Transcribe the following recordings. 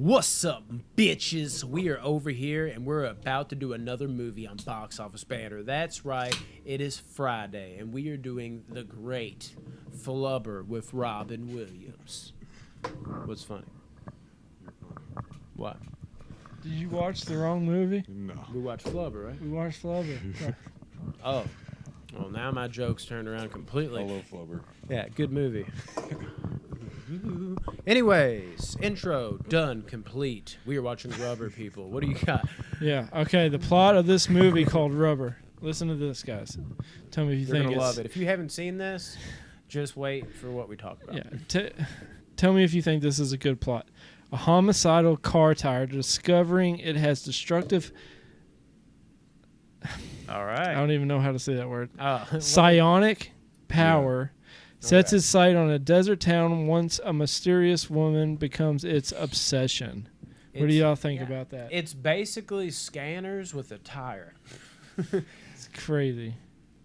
What's up, bitches? We are over here and we're about to do another movie on Box Office Banter. That's right, it is Friday and we are doing The Great Flubber with Robin Williams. What's funny? What? Did you watch the wrong movie? No. We watched Flubber, right? We watched Flubber. Oh. Well, now my joke's turned around completely. Hello, Flubber. Yeah, good movie. Anyways, intro done, complete. We are watching Rubber, people. What do you got? Yeah. Okay. The plot of this movie called Rubber. Listen to this, guys. Tell me if you You're think gonna it's. love it. If you haven't seen this, just wait for what we talk about. Yeah. Tell me if you think this is a good plot. A homicidal car tire discovering it has destructive. All I right. don't even know how to say that word. Oh, Psionic power sets Okay. its sight on a desert town once a mysterious woman becomes its obsession. What do y'all think about that? It's basically scanners with a tire. It's crazy.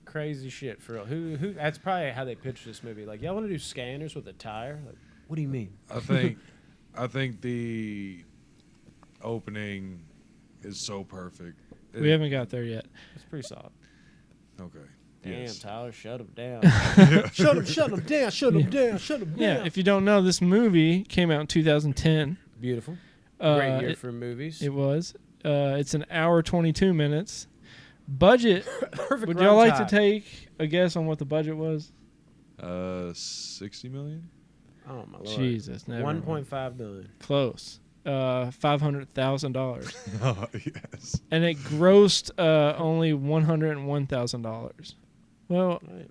Crazy shit for real. Who? That's probably how they pitched this movie. Like, y'all want to do scanners with a tire? Like, what do you mean? I think the opening is so perfect. We haven't got there yet. It's pretty solid. Okay. Damn, Yes. Tyler, shut him down. Shut him down, shut him down, shut him down. Yeah, if you don't know, this movie came out in 2010. Beautiful. Great year It, for movies. it was. It's an hour 22 minutes. Budget. Perfect. Would y'all like to runtime. take a guess on what the budget was? 60 million? Oh my lord. Jesus, never. 1.5 million. Close. $500,000, Oh, yes. and it grossed only $101,000. Well, Right.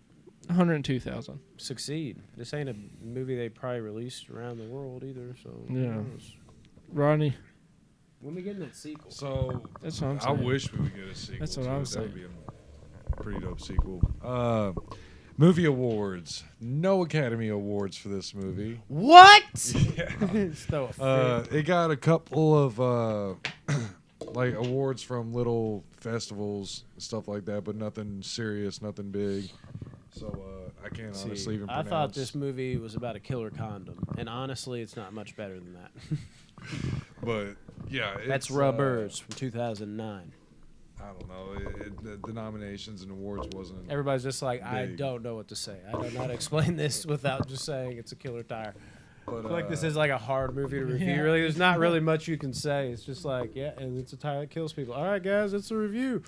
102,000. Succeed. This ain't a movie they probably released around the world either. So who Yeah. knows? Rodney, When we getting that sequel? So that's what I'm I saying. wish we would get a sequel. That's what to I'm it. That would saying. be a pretty dope sequel. Movie awards. No Academy Awards for this movie. What? Yeah. Let's throw a fit. It got a couple of like awards from little festivals and stuff like that, but nothing serious, nothing big. So I can't See, honestly even I pronounce. thought this movie was about a killer condom, and honestly, it's not much better than that. But yeah, That's it's, Rubbers from 2009. I don't know. The nominations and awards wasn't. Everybody's just like, I Big. don't know what to say. I don't know how to explain this without just saying it's a killer tire. But, I feel like this is like a hard movie to review. Yeah. Really, there's not really much you can say. It's just like, yeah, and it's a tire that kills people. All right, guys, it's a review.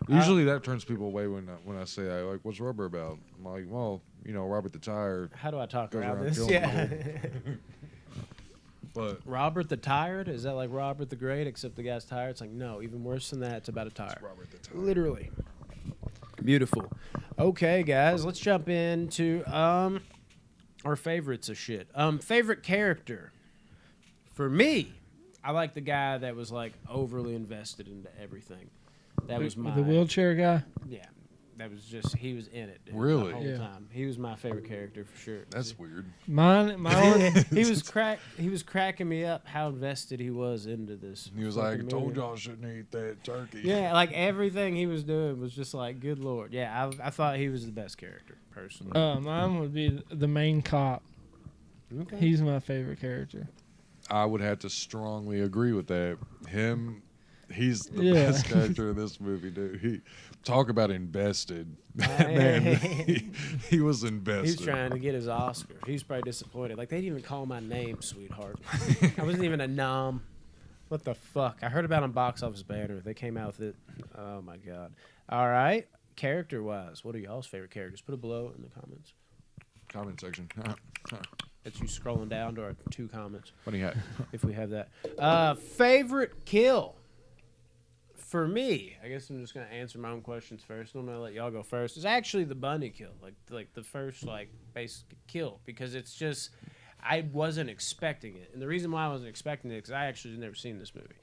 Usually that turns people away when I say that. Like, what's Rubber about? I'm like, well, Robert the Tire. How do I talk Goes around around this? killing Yeah. But Robert the Tired? Is that like Robert the Great, except the guy's tired? It's like, no, even worse than that. It's about a tire. it's Robert the Tire. Literally. Beautiful. Okay, guys, let's jump into our favorites of shit. Favorite character. For me, I like the guy that was like overly invested into everything. That was my The wheelchair guy. Yeah. That was just he was in it dude, Really? the whole Yeah. time. He was my favorite character for sure. That's weird. My one. he was cracking me up how invested he was into this. He was like, I fucking told movie. y'all I shouldn't eat that turkey. Yeah, like everything he was doing was just like, good lord. Yeah, I thought he was the best character, personally. Mine would be the main cop. Okay. He's my favorite character. I would have to strongly agree with that. He's the Yeah. best character in this movie, dude. He talk about invested. Man, He was invested. He's trying to get his Oscar. He's probably disappointed. Like, they didn't even call my name, sweetheart. I wasn't even a nom. What the fuck? I heard about it on Box Office Banter. They came out with it. Oh, my God. All right. Character-wise, what are y'all's favorite characters? Put it below in the comments. Comment section. That's you scrolling down to our 2 comments, Funny hat. if we have that. Favorite kill? For me, I guess I'm just gonna answer my own questions first. I'm gonna let y'all go first. It's actually the bunny kill, like the first basic kill, because it's just I wasn't expecting it, and the reason why I wasn't expecting it because I actually had never seen this movie.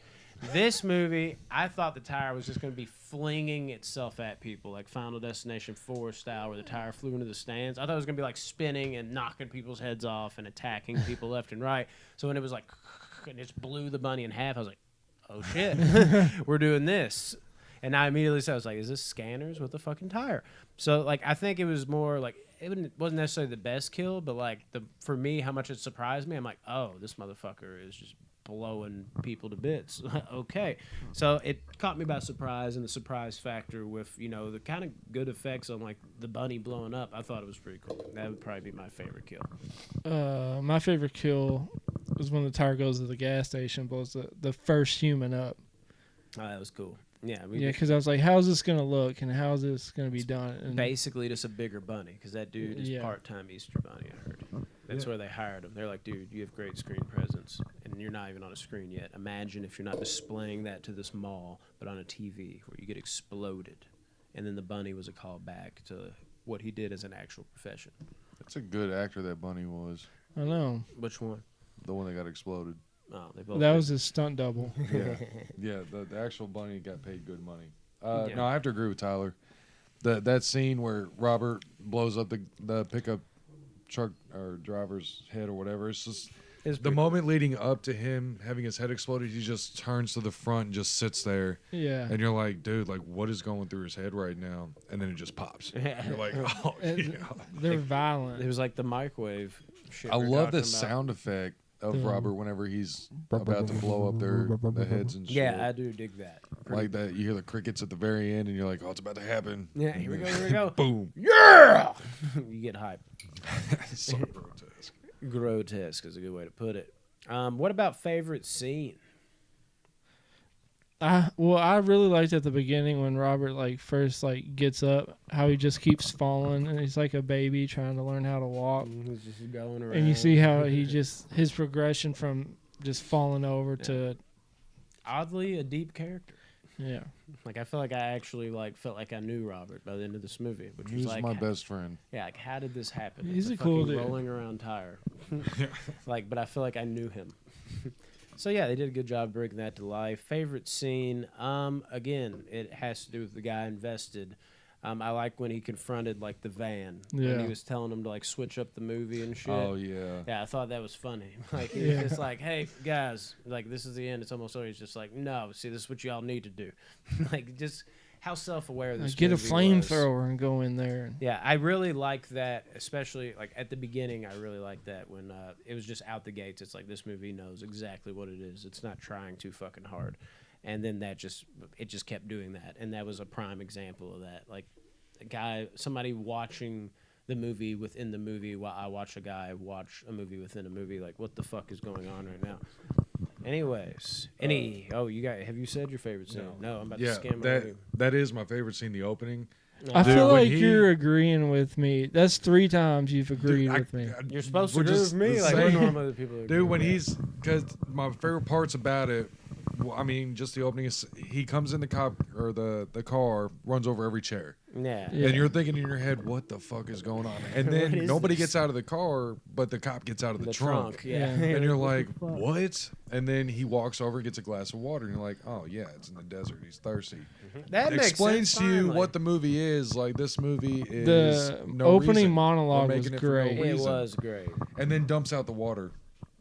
This movie, I thought the tire was just gonna be flinging itself at people, like Final Destination 4 style, where the tire flew into the stands. I thought it was gonna be like spinning and knocking people's heads off and attacking people left and right. So when it was like and it just blew the bunny in half, I was like, oh shit, we're doing this. And I immediately said, I was like, is this scanners with a fucking tire? So like, I think it was more like, it wasn't necessarily the best kill, but like for me, how much it surprised me. I'm like, oh, this motherfucker is just blowing people to bits. Okay, so it caught me by surprise, and the surprise factor with the kind of good effects on like the bunny blowing up. I thought it was pretty cool. That would probably be my favorite kill. My favorite kill was when the tire goes to the gas station, blows the first human up. Oh, that was cool. Yeah, Because I was like, how's this gonna look and how's this gonna be done? And basically just a bigger bunny because that dude is Yeah. part-time Easter Bunny. I heard that's where they hired him. They're like, dude, you have great screen presence, and you're not even on a screen yet. Imagine if you're not displaying that to this mall, but on a TV where you get exploded. And then the bunny was a callback to what he did as an actual profession. That's a good actor that bunny was. I know Which one? The one that got exploded. Oh, they both. that did. was his stunt double. Yeah, the actual bunny got paid good money. Yeah. No, I have to agree with Tyler. That scene where Robert blows up the pickup truck or driver's head or whatever. It's just It's the pretty moment leading up to him having his head exploded. He just turns to the front and just sits there, Yeah. and you're like, dude, like what is going through his head right now? And then it just pops. You're like, oh, And yeah. They're violent. It was like the microwave shit. I we're love the talking about. sound effect of The- Robert whenever he's about to blow up the heads and shit. Yeah, I do dig that. Like that. You hear the crickets at the very end, and you're like, oh, it's about to happen. Yeah, here we go, here we go. Boom. Yeah! You get hyped. So grotesque. Grotesque is a good way to put it. What about favorite scene? I really liked at the beginning when Robert first gets up, how he just keeps falling and he's like a baby trying to learn how to walk. He's just going around. And you see how he just his progression from just falling over to Oddly a deep character. yeah. Like I feel like I actually felt like I knew Robert by the end of this movie, which He was was like my best friend. yeah, like how did this happen? He's It's a cool fucking dude. rolling around tire. But I feel like I knew him. So yeah, they did a good job bringing that to life. Favorite scene, again, it has to do with the guy invested. I like when he confronted the van when Yeah. he was telling him to switch up the movie and shit. Oh yeah. Yeah, I thought that was funny. He was just like, "Hey guys, this is the end. It's almost over." He's just like, "No, see, this is what y'all need to do." Just how self-aware this. Get a movie was. flamethrower and go in there. Yeah, I really like that, especially at the beginning. I really like that when it was just out the gates. It's like this movie knows exactly what it is. It's not trying too fucking hard, and then it just kept doing that, and that was a prime example of that. Somebody watching the movie within the movie while I watch a guy watch a movie within a movie. What the fuck is going on right now? Anyways, have you said your favorite scene? No, I'm about to Yeah, scan my movie. that is my favorite scene. The opening. I Dude, feel when like he- you're agreeing with me. That's 3 times you've agreed Dude, with me. You're supposed to we're agree just with me. the What same. normally the people agree Dude, when with. because my favorite parts about it, just the opening is he comes in the car, runs over every chair. Yeah. Yeah. And you're thinking in your head, what the fuck is going on? And What then is nobody this? gets out of the car, but the cop gets out of the trunk. Yeah. And you're like, what? And then he walks over and gets a glass of water, and you're like, oh yeah, it's in the desert. He's thirsty. That makes Explains sense, to you finally. what the movie is. This movie is The no opening reason. monologue They're was making it for no great. It reason. was great. And then dumps out the water.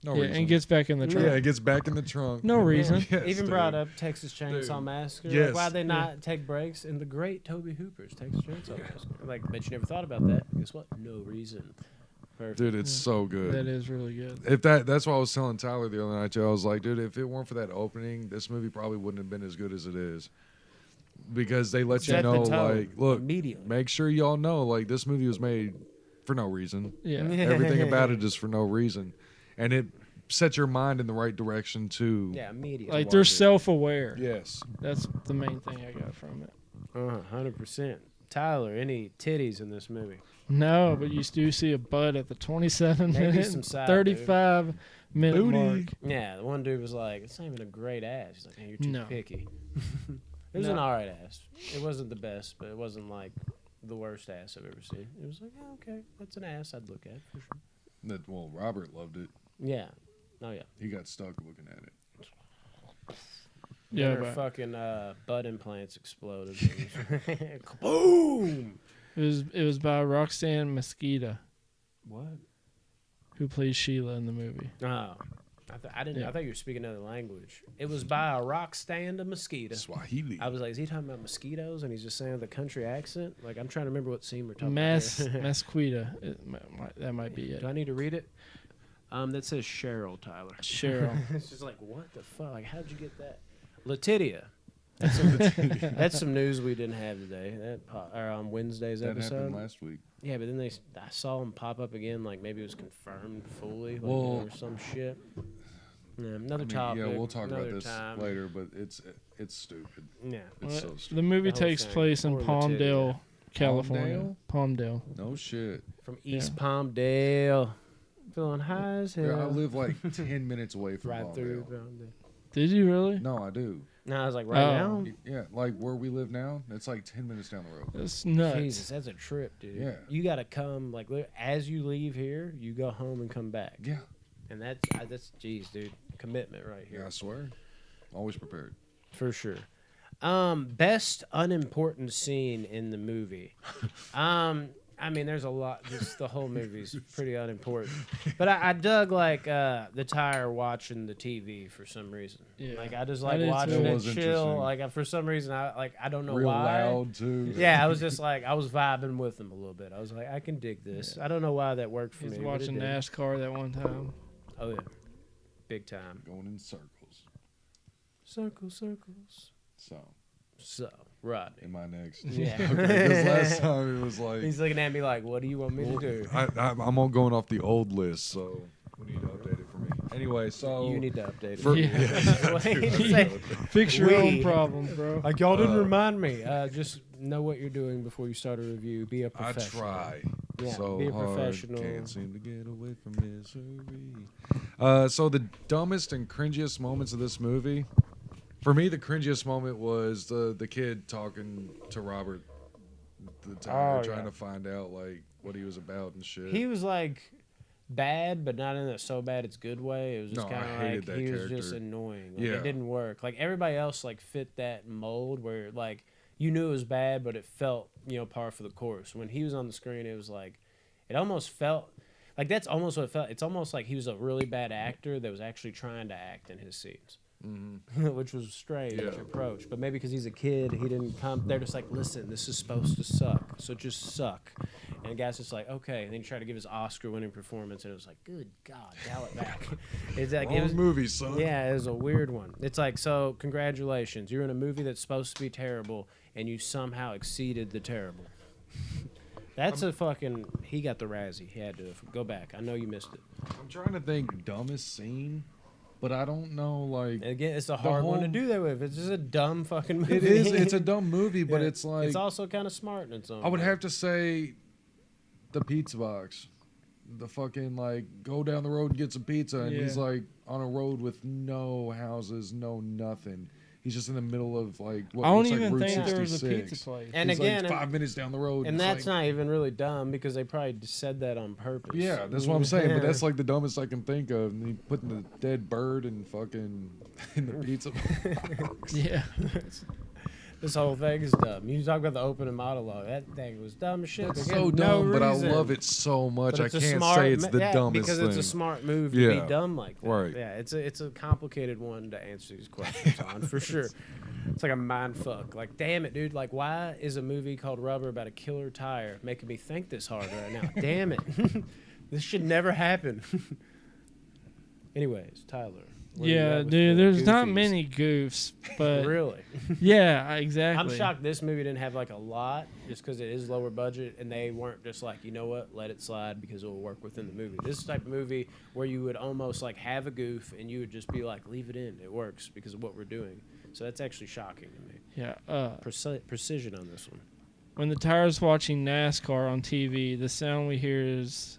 No Yeah, reason. and gets back in the trunk. Yeah, it gets back in the trunk. No reason. Yes, Even dude. brought up Texas Chainsaw Dude. Massacre. Yes. Why'd they not take breaks in the great Toby Hooper's Texas Chainsaw Massacre? Bet you never thought about that. Guess what? No reason. Perfect. Dude, it's so good. That is really good. If that's what I was telling Tyler the other night too. I was like, dude, if it weren't for that opening, this movie probably wouldn't have been as good as it is. Because they let you Set the know, tone look, immediately. make sure y'all know, this movie was made for no reason. Yeah. Everything about it is for no reason, and it sets your mind in the right direction too. Yeah, immediately. They're self-aware. Yes. That's the main thing I got from it. 100%. Tyler, any titties in this movie? No, but you do see a butt at the 27 Maybe minute, some side, 35 minute Booty. mark. Yeah, the one dude was like, "It's not even a great ass." He's like, "Hey, you're too No. picky." It was No. an alright ass. It wasn't the best, but it wasn't the worst ass I've ever seen. It was like, "Yeah, okay, that's an ass I'd look at for sure." Robert loved it. Yeah. Oh yeah. He got stuck looking at it. Yeah, Her but fucking butt implants exploded. Kaboom! it was by Roxanne Mesquita, What? who plays Sheila in the movie. Oh. I didn't. Yeah. I thought you were speaking another language. It was by a rock stand of mosquito. Swahili. I was like, is he talking about mosquitoes? And he's just saying with a country accent. I'm trying to remember what scene we're talking Mesquita. about. Here. That might be it. Do I need to read it? That says Cheryl, Tyler. Cheryl. It's just like, what the fuck? Like, how'd you get that? Latitia. That's some news we didn't have today. Or on Wednesday's That episode. happened last week. Yeah, but then I saw them pop up again. Like maybe it was confirmed fully, like, Well, or some shit. Yeah, another I mean, topic. yeah, we'll talk about another this time. later, but it's stupid. Yeah. It's so The stupid. movie The whole takes thing. place in Or Palmdale, California. Palmdale. No shit. From East Palmdale, feeling high as hell. Yeah, I live like 10 minutes away from right through Palmdale. Palmdale. Did you really? No, I do. No, I was like, right Oh. now. Yeah, like where we live now, it's like 10 minutes down the road. That's nuts. Jesus, that's a trip, dude. Yeah. You got to come, like, as you leave here, you go home and come back. Yeah. And that's jeez, dude, commitment right here. Yeah, I swear. Always prepared. For sure. Best unimportant scene in the movie. I mean, there's a lot. Just the whole movie's pretty unimportant. But I dug like the tire watching the TV for some reason. Yeah. Like I just I like did watching too. it It was chill. interesting. Like for some reason I don't know Real why. loud too. Yeah, I was just like I was vibing with them a little bit. I was like I can dig this. I don't know why that worked for He was me. but it watching did. NASCAR that one time. Oh yeah, big time. Going in circles. Circles. So, Rodney. am I next? Yeah. Because last time it was like He's looking at me like, "What do you want me to do?" I'm all going off the old list, so we need to update it for me. Anyway, so You need to update it. For- Yeah. Fix your own We- problem, bro. Like y'all didn't remind me. Just know what you're doing before you start a review. Be a I professional. try Yeah, so be a hard, professional. can't seem to get away from misery. So the dumbest and cringiest moments of this movie, for me, the cringiest moment was the kid talking to Robert, the tire, Oh, trying yeah. to find out like what he was about and shit. He was like bad, but not in a so bad it's good way. It was just No, I kind of hated like that he was just character. annoying. Like, Yeah. it didn't work. Like everybody else like fit that mold where like you knew it was bad, but it felt par for the course. When he was on the screen, it was like it almost felt like that's almost what it felt. It's almost like he was a really bad actor that was actually trying to act in his scenes. Which was a strange Yeah. approach, but maybe because he's a kid, he didn't come. They're just like, listen, this is supposed to suck, so just suck. And the guy's just like, okay. And then he tried to give his Oscar-winning performance, and it was like, good God, dial it back. It's like it Wrong was, movie, son. yeah, it was a weird one. It's like, so congratulations, you're in a movie that's supposed to be terrible, and you somehow exceeded the terrible. That's a fucking. He got the Razzie. He had to go back. I know you missed it. I'm trying to think dumbest scene, but I don't know like. And again, it's a hard one to whole- do that with. It's just a dumb fucking movie. It is. It's a dumb movie, but Yeah. it's like it's also kind of smart in its own. I would way. have to say the pizza box. The fucking like go down the road and get some pizza, and he's Yeah. like on a road with no houses, no nothing. He's just in the middle of like what I don't looks like even Route think there was a 66. pizza place. And He's again, like 5 minutes down the road, and it's that's like, not even really dumb because they probably just said that on purpose. Yeah, that's what I'm saying. But that's like the dumbest I can think of. And he putting the dead bird and fucking in the pizza box. Yeah. this whole thing is dumb. You talk about the opening monologue. That thing was dumb as shit. It's Again, so no dumb, but I reason. love it so much. But I it's a can't smart say it's the yeah, dumbest because thing. it's a smart move to Yeah. be dumb like that. Right. Yeah, it's a complicated one to answer these questions on for sure. It's like a mind fuck. Like, damn it, dude. Like, why is a movie called Rubber about a killer tire making me think this hard right now? Damn it. This should never happen. Anyways, Tyler. where you Yeah, at with dude. the There's not Goofies? many goofs, but Really? yeah, exactly. I'm shocked this movie didn't have like a lot just because it is lower budget and they weren't just like, you know what, let it slide because it will work within the movie. This is the type of movie where you would almost like have a goof and you would just be like, leave it in. It works because of what we're doing. So that's actually shocking to me. Yeah. Precision on this one. When the tire's watching NASCAR on TV, the sound we hear is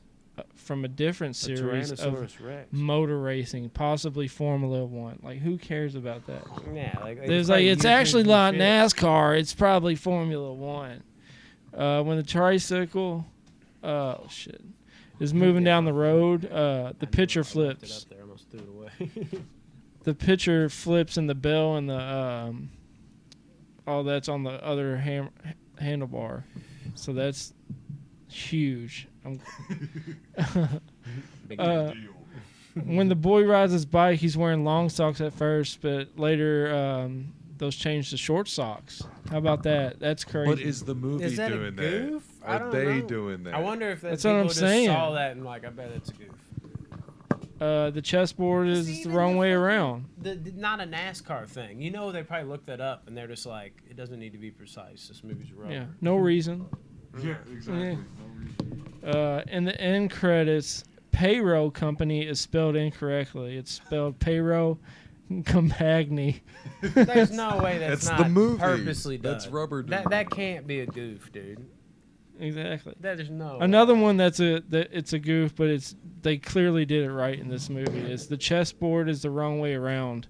from a different A series of Tyrannosaurus Rex. motor racing, possibly Formula One. Like, who cares about that? Yeah, like There's probably it's YouTube actually and not shit. NASCAR. It's probably Formula One. When the tricycle, oh shit, is moving down the road, the pitcher I left it flips. up there, I almost threw it away. The pitcher flips, and the bell and the all that's on the other handlebar. So that's huge. Big When the boy rides his bike, he's wearing long socks at first, but later those change to short socks. How about that? That's crazy. But is the movie Is that a doing that? goof? I Are don't they know. doing that? I wonder if That's people what I'm just saying. saw that and like, I bet it's a goof. The chessboard is the Even wrong way fucking- around. Not a NASCAR thing. You know, they probably looked that up and they're just like, it doesn't need to be precise. This movie's rubber. Yeah, no reason. Yeah, exactly. In the end credits, payroll company is spelled incorrectly. It's spelled payroll compagni. There's no way that's That's not the movie. purposely done. That's rubber. That can't be a goof, dude. Exactly. There's no Another way. one it's a goof, but they clearly did it right in this movie. Is the chessboard is the wrong way around.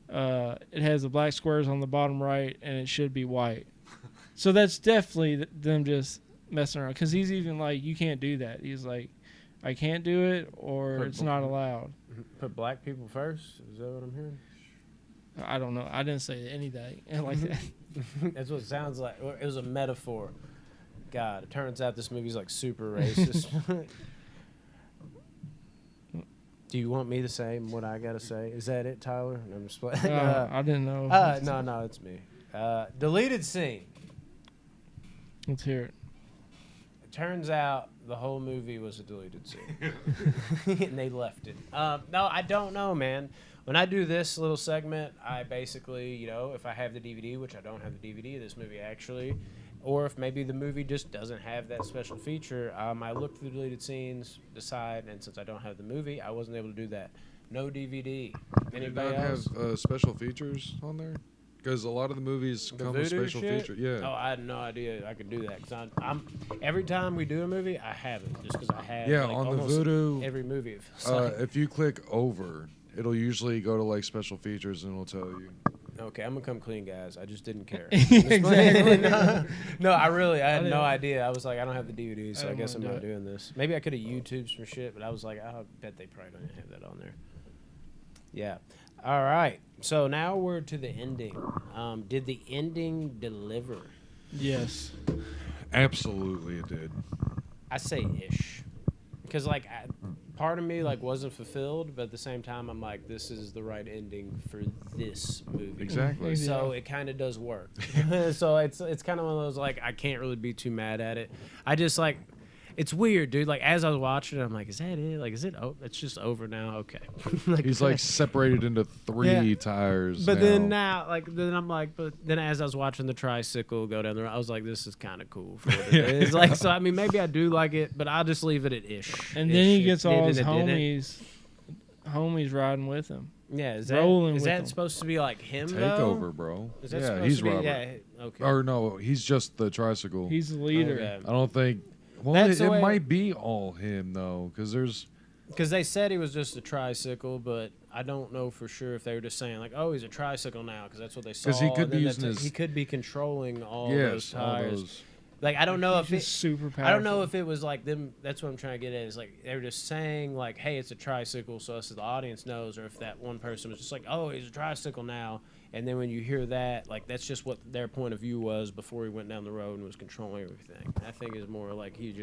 It has the black squares on the bottom right, and it should be white. So that's definitely them just messing around. Because he's even like, you can't do that. He's like, I can't do it, or it's not allowed. Put black people first? Is that what I'm hearing? I don't know. I didn't say anything like that. That's what it sounds like. It was a metaphor. God, it turns out this movie's like super racist. Do you want me to say what I gotta say? Is that it, Tyler? No, I'm just playing. I didn't know. No, it's me. Deleted scene. Let's hear it. It turns out the whole movie was a deleted scene, and they left it. No, I don't know, man. When I do this little segment, I basically, if I have the DVD, which I don't have the DVD of this movie actually, or if maybe the movie just doesn't have that special feature, I look through the deleted scenes, decide, and since I don't have the movie, I wasn't able to do that. No DVD. Did Anybody not else? have special features on there? Because a lot of the movies The come with voodoo special shit? features. Yeah. Oh, I had no idea I could do that. Cause I'm every time we do a movie, I have it just because I have. Yeah, like, on the almost Voodoo, every movie. It feels like. if you click over, it'll usually go to like special features and it'll tell you. Okay, I'm gonna come clean, guys. I just didn't care. Exactly. No, I had didn't- no idea. I was like, I don't have the DVD, so I didn't guess I'm wanna not do it. doing this. Maybe I could have YouTubed some shit, but I was like, I bet they probably don't have that on there. Yeah. All right. So now we're to the ending. Did the ending deliver? Yes. Absolutely, it did. I say ish, because like part of me like wasn't fulfilled, but at the same time I'm like, this is the right ending for this movie. Exactly. So it kind of does work. So it's kind of one of those like I can't really be too mad at it. I just like it's weird, dude. Like as I was watching it, I'm like, is that it? Like, is it? Oh, it's just over now. Okay. Like, He's like separated into three tires. But now. then now, like, then I'm like, but then as I was watching the tricycle go down the road, I was like, this is kind of cool for what it is. Like, so I mean, maybe I do like it, but I'll just leave it at ish. And then he Ish. gets It all did his and it didn't. homies riding with him. Yeah, is rolling with that them. supposed to be like him? Takeover, Though? bro. Is that Yeah, supposed he's to be, Robert. Yeah. Okay. Or no, he's just the tricycle. He's the leader. Okay. I don't think. Well, That's the it way- might be all him though, because there's. Because they said he was just a tricycle, but I don't know for sure if they were just saying like, "Oh, he's a tricycle now," because that's what they saw. 'Cause he could and be then using that's- his- He could be controlling all those Yes, all tires. those. Like I don't know He's if it. just super powerful. I don't know if it was like them. That's what I'm trying to get at. Is like they were just saying like, "Hey, it's a tricycle," so us as the audience knows, or if that one person was just like, "Oh, he's a tricycle now," and then when you hear that, like that's just what their point of view was before he went down the road and was controlling everything. I think is more like he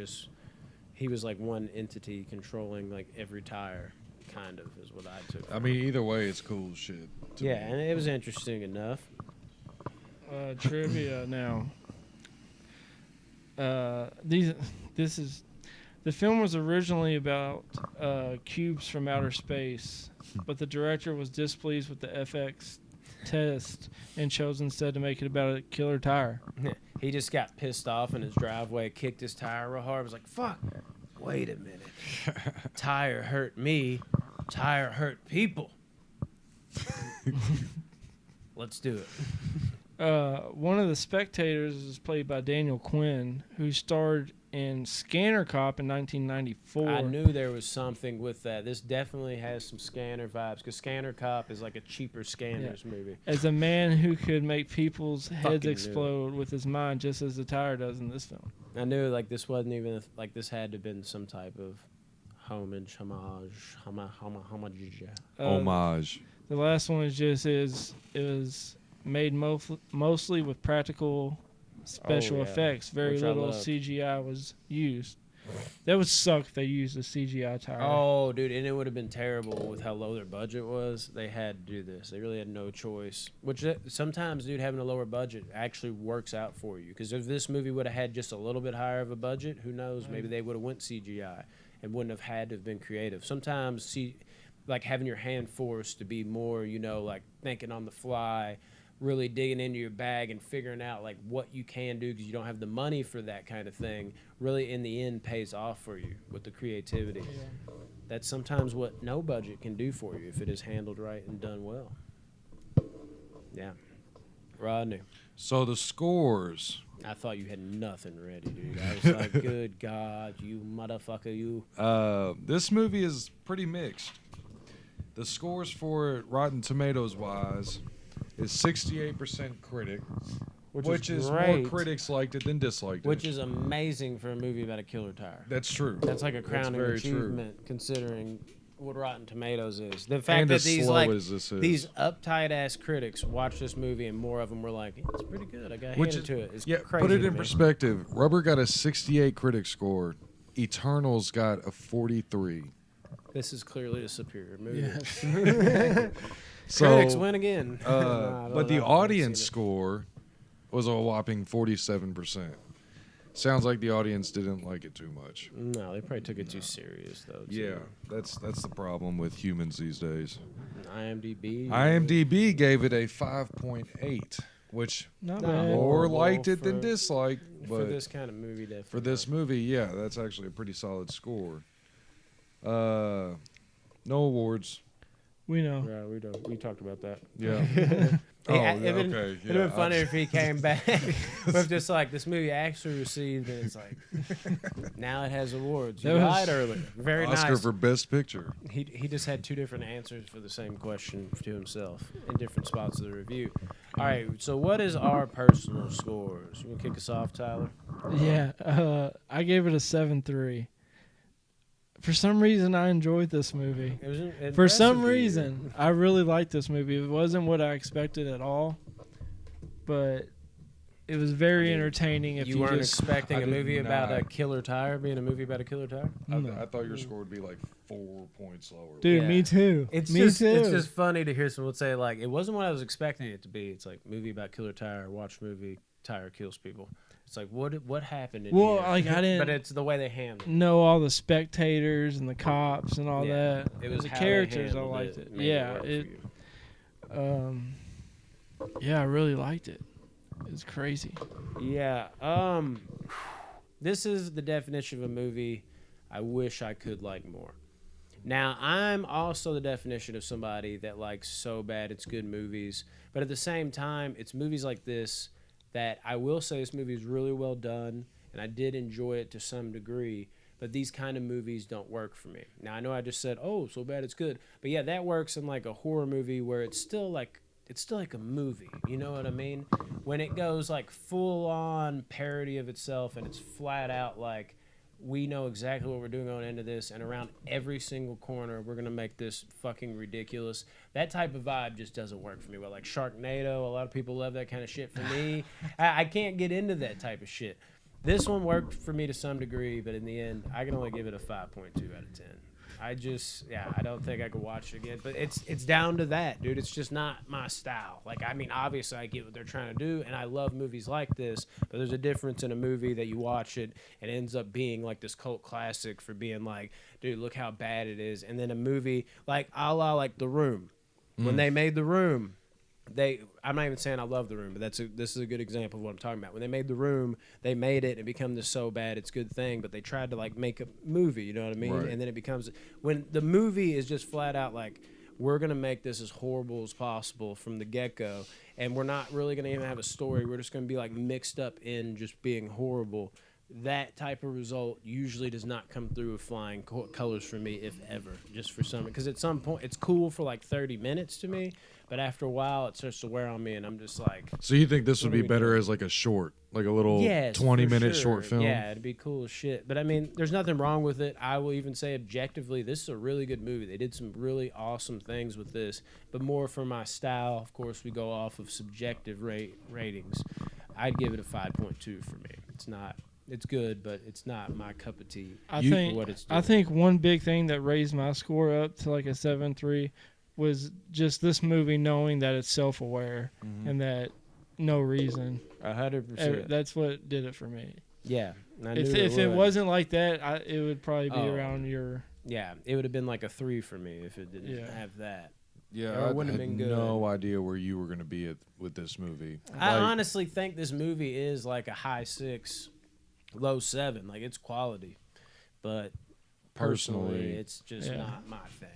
was like one entity controlling like every tire, kind of is what I took. I mean, either way, it's cool shit. to Yeah, me. and it was interesting enough. Trivia now. The film was originally about cubes from outer space, but the director was displeased with the FX test and chose instead to make it about a killer tire. He just got pissed off in his driveway, kicked his tire real hard. Was like, "Fuck! Wait a minute. Tire hurt me. Tire hurt people. Let's do it." One of the spectators is played by Daniel Quinn, who starred in Scanner Cop in 1994. I knew there was something with that. This definitely has some Scanner vibes because Scanner Cop is like a cheaper Scanners movie. As a man who could make people's heads Fucking knew. explode with his mind, just as the tire does in this film. I knew like this wasn't even like this had to have been some type of homage. Homage. The last one is just it was made mostly with practical special yeah. effects. Very Which I little loved. CGI was used. That would suck if they used a CGI tire. Oh, dude, and it would have been terrible with how low their budget was. They had to do this. They really had no choice. Which sometimes, dude, having a lower budget actually works out for you. Because if this movie would have had just a little bit higher of a budget, who knows? Maybe they would have went CGI and wouldn't have had to have been creative. Sometimes, like having your hand forced to be more, like thinking on the fly, really digging into your bag and figuring out like what you can do because you don't have the money for that kind of thing, really in the end pays off for you with the creativity. Yeah. That's sometimes what no budget can do for you if it is handled right and done well. Yeah. Rodney. So the scores. I thought you had nothing ready, dude. I was like, good God, you motherfucker, you. This movie is pretty mixed. The scores for it, Rotten Tomatoes wise, is 68% critic, which is more great, critics liked it than disliked it. which is amazing for a movie about a killer tire. That's true. That's like a crowning very achievement considering what Rotten Tomatoes is. The And fact that as these slow like as this is. these uptight ass critics watch this movie and more of them were like, it's pretty good. I got Which handed is- to it. It's Yeah, crazy. put it to in me. perspective. Rubber got a 68 critic score. Eternals got a 43. This is clearly a superior movie. Yes. So, Critics win again. Nah, but the I haven't audience seen it. score was a whopping 47%. Sounds like the audience didn't like it too much. No, they probably took it too serious though. Too. Yeah, that's the problem with humans these days. IMDb. IMDb gave it a 5.8, which Not No. bad. more Horrible liked it than for- disliked. for But this kind of movie, definitely. for this movie, yeah, that's actually a pretty solid score. No awards. We know. Yeah, we talked about that. Yeah. Oh, yeah, it'd been, okay, it'd been yeah, funny if he came back with just like this movie actually received, and it's like now it has awards. You That was- lied earlier. Very Oscar nice. for Best Picture. He just had two different answers for the same question to himself in different spots of the review. All right, so what is our personal scores? You want to kick us off, Tyler? Yeah. I gave it a 7.3. For some reason, I enjoyed this movie. It was impressive For some to you. reason, I really liked this movie. It wasn't what I expected at all, but it was very entertaining. If you weren't just, expecting I a did movie about a not. killer tire being a movie about a killer tire. No. I thought your score would be like 4 points lower. Dude, Yeah. me too. It's me just too. it's just funny to hear someone say like it wasn't what I was expecting it to be. It's like movie about killer tire, watch movie, tire kills people. It's like what happened in Well, here? like, I didn't- But it's the way they handle it. know all the spectators and the cops and all Yeah. that. It was the how they characters. I handled liked it. made Yeah, work for it. you. Yeah, I really liked it. It's crazy. Yeah. This is the definition of a movie I wish I could like more. Now, I'm also the definition of somebody that likes so bad it's good movies, but at the same time, it's movies like this that I will say this movie is really well done, and I did enjoy it to some degree, but these kind of movies don't work for me. Now, I know I just said, oh, so bad it's good, but yeah, that works in like a horror movie where it's still like a movie, you know what I mean? When it goes like full on parody of itself and it's flat out like we know exactly what we're doing going into this, and around every single corner we're gonna make this fucking ridiculous. That type of vibe just doesn't work for me. Well, like Sharknado, a lot of people love that kind of shit. For me, I can't get into that type of shit. This one worked for me to some degree, but in the end, I can only give it a 5.2 out of 10. I don't think I could watch it again. But it's down to that, dude. It's just not my style. Like, I mean, obviously I get what they're trying to do, and I love movies like this, but there's a difference in a movie that you watch it and it ends up being like this cult classic for being like, dude, look how bad it is. And then a movie like a la like The Room. When they made The Room, I'm not even saying I love The Room, but this is a good example of what I'm talking about. When they made The Room, they made it and become this so bad it's a good thing, but they tried to like make a movie, you know what I mean? Right. And then it becomes when the movie is just flat out like we're gonna make this as horrible as possible from the get-go, and we're not really gonna even have a story. We're just gonna be like mixed up in just being horrible. That type of result usually does not come through with flying colors for me, if ever, just for some. Because at some point, it's cool for like 30 minutes to me, but after a while, it starts to wear on me, and I'm just like, So you think this would What are be we better doing? as like a short, like a little yes, 20-minute for short sure. film? Yeah, it'd be cool as shit. But I mean, there's nothing wrong with it. I will even say objectively, this is a really good movie. They did some really awesome things with this, but more for my style. Of course, we go off of subjective ratings. I'd give it a 5.2 for me. It's not. It's good, but it's not my cup of tea. I You- think what it's doing. I think one big thing that raised my score up to like a 7.3 was just this movie knowing that it's self-aware and that no reason. 100%. That's what did it for me. Yeah. and I If knew it would. wasn't like that, it would probably be Oh. around your Yeah, it would have been like a 3 for me if it didn't Yeah. have that. Yeah, Or it I wouldn't have had been good. no idea where you were going to be with this movie. I Like, honestly think this movie is like a high 6, low 7. Like it's quality, but personally, Personally, it's just Yeah. not my thing.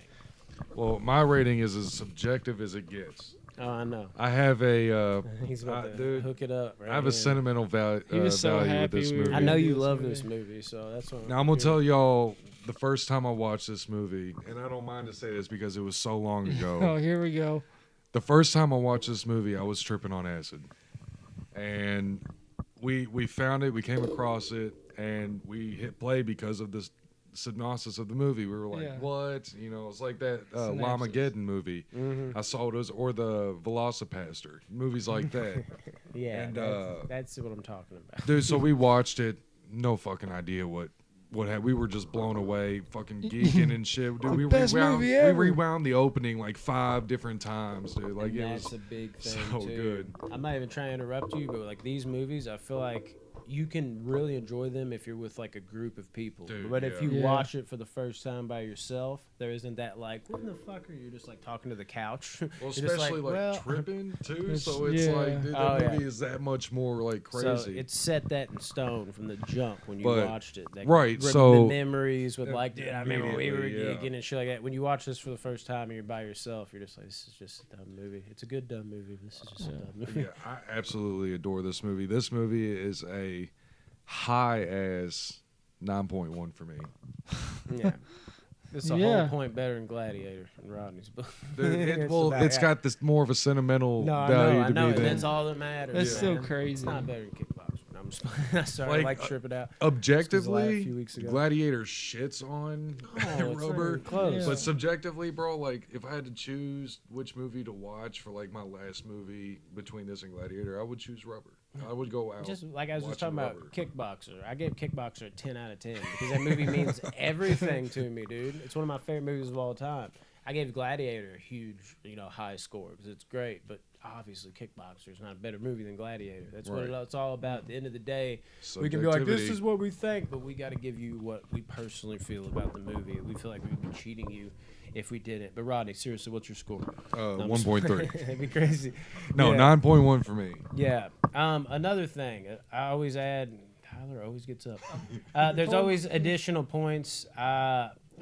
well, my rating is as subjective as it gets. Oh, I know. I have a He's about to dude, hook it up. Right I have a here. sentimental He was so value with happy this we were movie. I know gonna you do love movie. this movie, so that's what. Now I'm gonna tell y'all the first time I watched this movie, and I don't mind to say this because it was so long Oh, ago. here we go. The first time I watched this movie, I was tripping on acid, and we found it, we came across it, and we hit play because of this synopsis of the movie. We were like, Yeah. "What?" You know, it's like that Synopsis. Lamageddon movie. Mm-hmm. I saw those, or the Velocipaster movies like that. Yeah, And, that's what I'm talking about. Dude, so we watched it. No fucking idea what we were just blown away, fucking geeking and shit. Dude, we best rewound, movie we ever. rewound the opening like 5 different times, dude. Like And it that's was a big thing so too. good. I'm not even trying to interrupt you, but like these movies, I feel like you can really enjoy them if you're with like a group of people. Dude, but if yeah. you Yeah. watch it for the first time by yourself, there isn't that like, what in the fuck are you just like talking to the couch? Well, You're just especially like well- tripping too. It's- So it's yeah. like, dude, that Oh, yeah. movie is that much more like So crazy. it set that in stone from the jump when you But- watched it. That right, the so- memories with like, dude, I remember when we were Immediately, yeah. geeking and shit like that. When you watch this for the first time and you're by yourself, you're just like, this is just a dumb movie. It's a good dumb movie. This is just a dumb movie. Yeah, I absolutely adore this movie. This movie is a high as 9.1 for me. Yeah. It's a Yeah. whole point better than Gladiator in Rodney's book. Dude, It's well, about- it's got this more of a sentimental no, I value know, I to know, me and than that's all that matters. That's so man. crazy. It's not better than kickboxing. I'm just I started Like, like tripping out. objectively. a few weeks ago. Gladiator shits on Oh, it's not Rubber. even close. Yeah. But subjectively, bro, like if I had to choose which movie to watch for like my last movie between this and Gladiator, I would choose Rubber. I would go out. Just like I was just watching talking Rubber. about Kickboxer. I gave Kickboxer a 10 out of 10 because that movie means everything to me, dude. It's one of my favorite movies of all time. I gave Gladiator a huge, high score because it's great, but obviously Kickboxer is not a better movie than Gladiator. That's what Right. it's all about. At the end of the day, we can be like, this Subjectivity. is what we think, but we got to give you what we personally feel about the movie. We feel like we'd be cheating you if we didn't. But Rodney, seriously, what's your score? No, I'm just- 1.3. It'd be crazy. No, Yeah. 9.1 for me. Yeah. Another thing, I always add. Tyler always gets up. There's always additional points.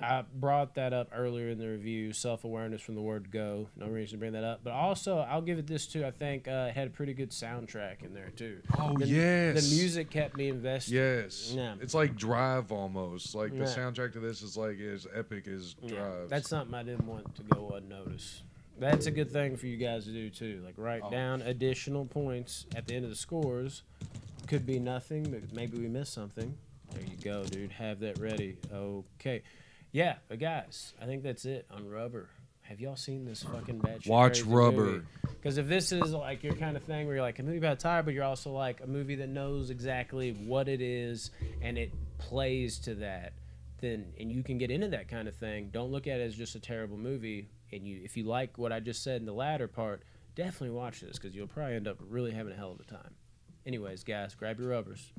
I brought that up earlier in the review. Self-awareness from the word go. No reason to bring that up. But also, I'll give it this too. I think it had a pretty good soundtrack in there too. Oh, The- yes. The music kept me invested. Yes. Yeah. It's like Drive almost. Like the Yeah. soundtrack to this is like as epic as Yeah, Drive. that's something I didn't want to go unnoticed. That's a good thing for you guys to do too. Like write down additional points at the end of the scores. Could be nothing, but maybe we missed something. There you go, dude. Have that ready. Okay. Yeah, but guys, I think that's it on Rubber. Have y'all seen this fucking batshit Watch crazy Rubber. Because if this is like your kind of thing where you're like a movie about a tire, but you're also like a movie that knows exactly what it is and it plays to that, then and you can get into that kind of thing. Don't look at it as just a terrible movie. And if you like what I just said in the latter part, definitely watch this because you'll probably end up really having a hell of a time. Anyways, guys, grab your rubbers.